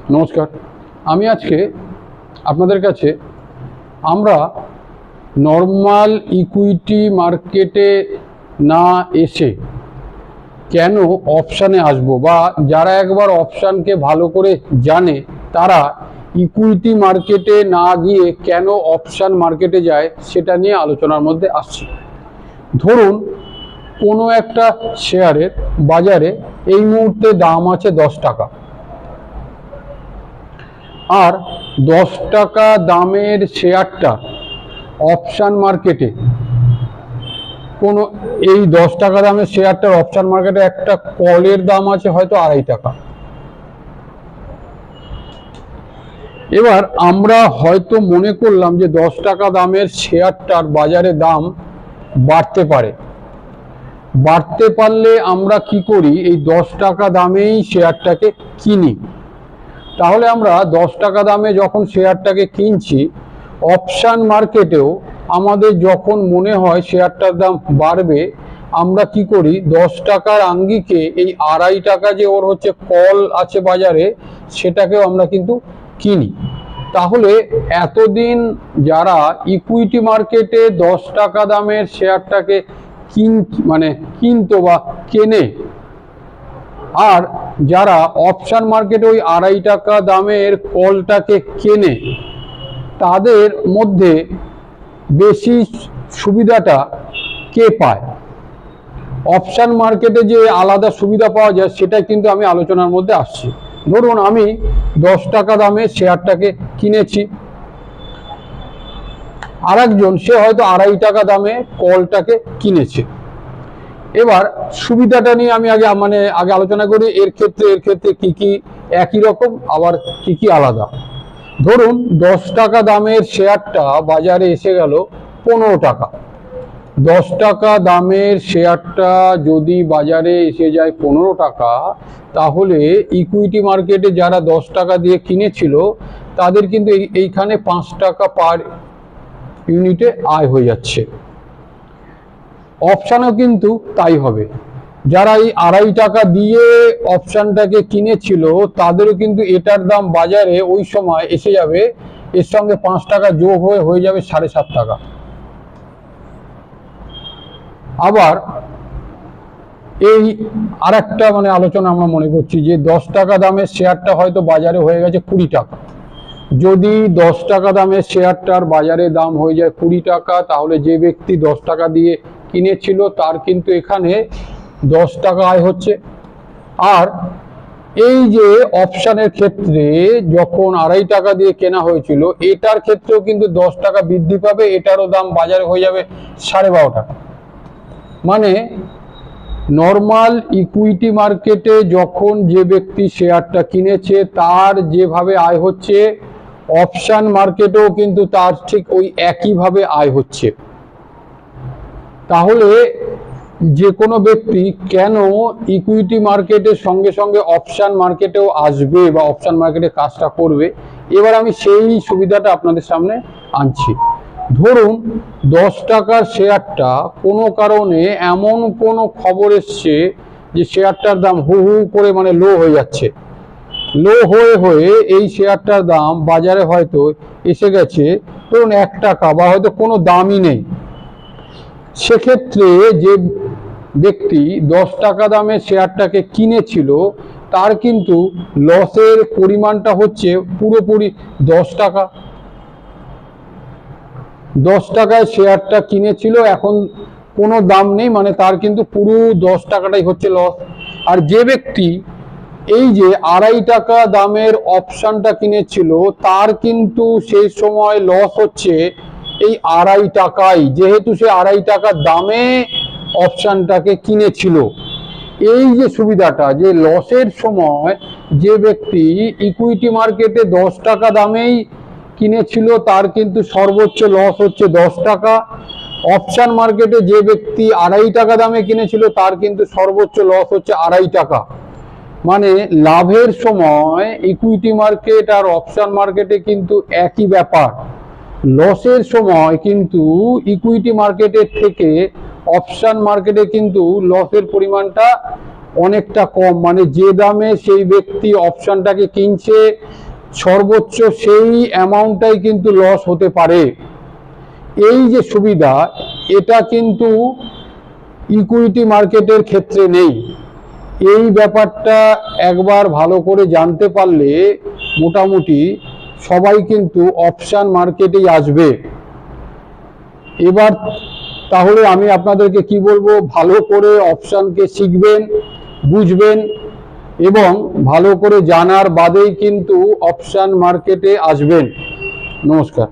নমস্কার। আমি আজকে আপনাদের কাছে আমরা নর্মাল ইকুইটি মার্কেটে না এসে কেন অপশানে আসব, বা যারা একবার অপশানকে ভালো করে জানে তারা ইকুইটি মার্কেটে না গিয়ে কেন অপশান মার্কেটে যায় সেটা নিয়ে আলোচনার মধ্যে আসছি। ধরুন কোনো একটা শেয়ারের বাজারে এই মুহূর্তে দাম আছে 10 টাকা, আর 10 টাকা দামের শেয়ারটা অপশান মার্কেটে কোনো এই 10 টাকা দামের শেয়ারটার অপশান মার্কেটে একটা কলের দাম আছে হয়তো 2.5 টাকা। এবার আমরা হয়তো মনে করলাম যে 10 টাকা দামের শেয়ারটার বাজারে দাম বাড়তে পারে, বাড়তে পারলে আমরা কি করি, এই 10 টাকা দামেই শেয়ারটাকে কিনি। তাহলে আমরা 10 টাকা দামে যখন শেয়ারটাকে কিনছি, অপশান মার্কেটেও আমাদের যখন মনে হয় শেয়ারটার দাম বাড়বে, আমরা কি করি, 10 টাকার আঙ্গিকে এই 2.5 টাকা যে ওর হচ্ছে কল আছে বাজারে, সেটাকেও আমরা কিন্তু কিনি। তাহলে এতদিন যারা ইকুইটি মার্কেটে 10 টাকা দামের শেয়ারটাকে কিনতো বা কেনে, আর যারা অপশান মার্কেটে ওই 2.5 টাকা দামের কলটাকে কেনে, তাদের মধ্যে বেশি সুবিধাটা কে পায়? অপশান মার্কেটে যে আলাদা সুবিধা পাওয়া যায় সেটা কিন্তু আমি আলোচনার মধ্যে আসছি। ধরুন আমি 10 টাকা দামে শেয়ারটাকে কিনেছি, আর একজন সে হয়তো 2.5 টাকা দামে কলটাকে কিনেছে। এবার সুবিধাটা নিয়ে আমি আগে আলোচনা করি। এর ক্ষেত্রে কি কি একই রকম, আবার কি কি আলাদা। ধরুন 10 টাকা দামের শেয়ারটা বাজারে এসে গেল 15 টাকা। 10 টাকা দামের শেয়ারটা যদি বাজারে এসে যায় 15 টাকা, তাহলে ইকুইটি মার্কেটে যারা 10 টাকা দিয়ে কিনেছিল তাদের কিন্তু এইখানে 5 টাকা পার ইউনিটে আয় হয়ে যাচ্ছে। অপশানও কিন্তু তাই হবে। যারা এই 2.5 টাকা দিয়ে অপশানটাকে কিনেছিল তাদেরও কিন্তু এটার দাম বাজারে ওই সময় এসে যাবে, এর সঙ্গে 5 টাকা যোগ হয়ে যাবে 7.5 টাকা। আবার এই আরেকটা আলোচনা আমরা মনে করছি যে 10 টাকা দামের শেয়ারটা হয়তো বাজারে হয়ে গেছে 20 টাকা। যদি 10 টাকা দামের শেয়ারটার বাজারে দাম হয়ে যায় 20 টাকা, তাহলে যে ব্যক্তি 10 টাকা দিয়ে কিনেছিল তার কিন্তু এখানে 10 টাকা আয় হচ্ছে। আর এই যে অপশানের ক্ষেত্রে যখন 2.5 টাকা দিয়ে কেনা হয়েছিল, এটার ক্ষেত্রেও কিন্তু 10 টাকা বৃদ্ধি পাবে, এটারও দাম বাজারে হয়ে যাবে 12.5 টাকা। মানে নর্মাল ইকুইটি মার্কেটে যখন যে ব্যক্তি শেয়ারটা কিনেছে তার যেভাবে আয় হচ্ছে, অপশান মার্কেটেও কিন্তু তার ঠিক ওই একইভাবে আয় হচ্ছে। তাহলে যে কোনো ব্যক্তি কেন ইকুইটি মার্কেটের সঙ্গে সঙ্গে অপশান মার্কেটেও আসবে বা অপশান মার্কেটে কাজটা করবে, এবার আমি সেই সুবিধাটা আপনাদের সামনে আনছি। ধরুন 10 টাকার শেয়ারটা কোনো কারণে এমন কোনো খবর এসছে যে শেয়ারটার দাম হু হু করে লো হয়ে যাচ্ছে। লো হয়ে এই শেয়ারটার দাম বাজারে হয়তো এসে গেছে ধরুন 1 টাকা, বা হয়তো কোনো দামই নেই। সেক্ষেত্রে যে ব্যক্তি 10 টাকা দামে শেয়ারটাকে কিনেছিল তার কিন্তু লসের পরিমাণটা হচ্ছে পুরোপুরি 10 টাকা। 10 টাকায় শেয়ারটা কিনেছিল, এখন কোনো দাম নেই, তার কিন্তু পুরো 10 টাকাটাই হচ্ছে লস। আর যে ব্যক্তি এই যে 2.5 টাকা দামের অপশানটা কিনেছিল তার কিন্তু সেই সময় লস হচ্ছে এই 2.5 টাকায়, যেহেতু সে 2.5 টাকা দামে অপশানটাকে কিনেছিল। এই যে সুবিধাটা, যে লসের সময় যে ব্যক্তি ইকুইটি মার্কেটে 10 টাকা দামেই কিনেছিল তার কিন্তু সর্বোচ্চ লস হচ্ছে 10 টাকা। অপশান মার্কেটে যে ব্যক্তি 2.5 টাকা দামে কিনেছিল তার কিন্তু সর্বোচ্চ লস হচ্ছে 2.5 টাকা। লাভের সময় ইকুইটি মার্কেট আর অপশান মার্কেটে কিন্তু একই ব্যাপার। লসের সময় কিন্তু ইকুইটি মার্কেটের থেকে অপশান মার্কেটে কিন্তু লসের পরিমাণটা অনেকটা কম, মানে যে দামে সেই ব্যক্তি অপশনটাকে কিনছে সর্বোচ্চ সেই অ্যামাউন্টটাই কিন্তু লস হতে পারে। এই যে সুবিধা, এটা কিন্তু ইকুইটি মার্কেটের ক্ষেত্রে নেই। এই ব্যাপারটা একবার ভালো করে জানতে পারলে মোটামুটি সবাই কিন্তু অপশন মার্কেটেই আসবে। এবার তাহলে আমি আপনাদেরকে কি বলবো, ভালো করে অপশনকে শিখবেন, বুঝবেন এবং ভালো করে জানার বাদেই কিন্তু অপশন মার্কেটে আসবেন। নমস্কার।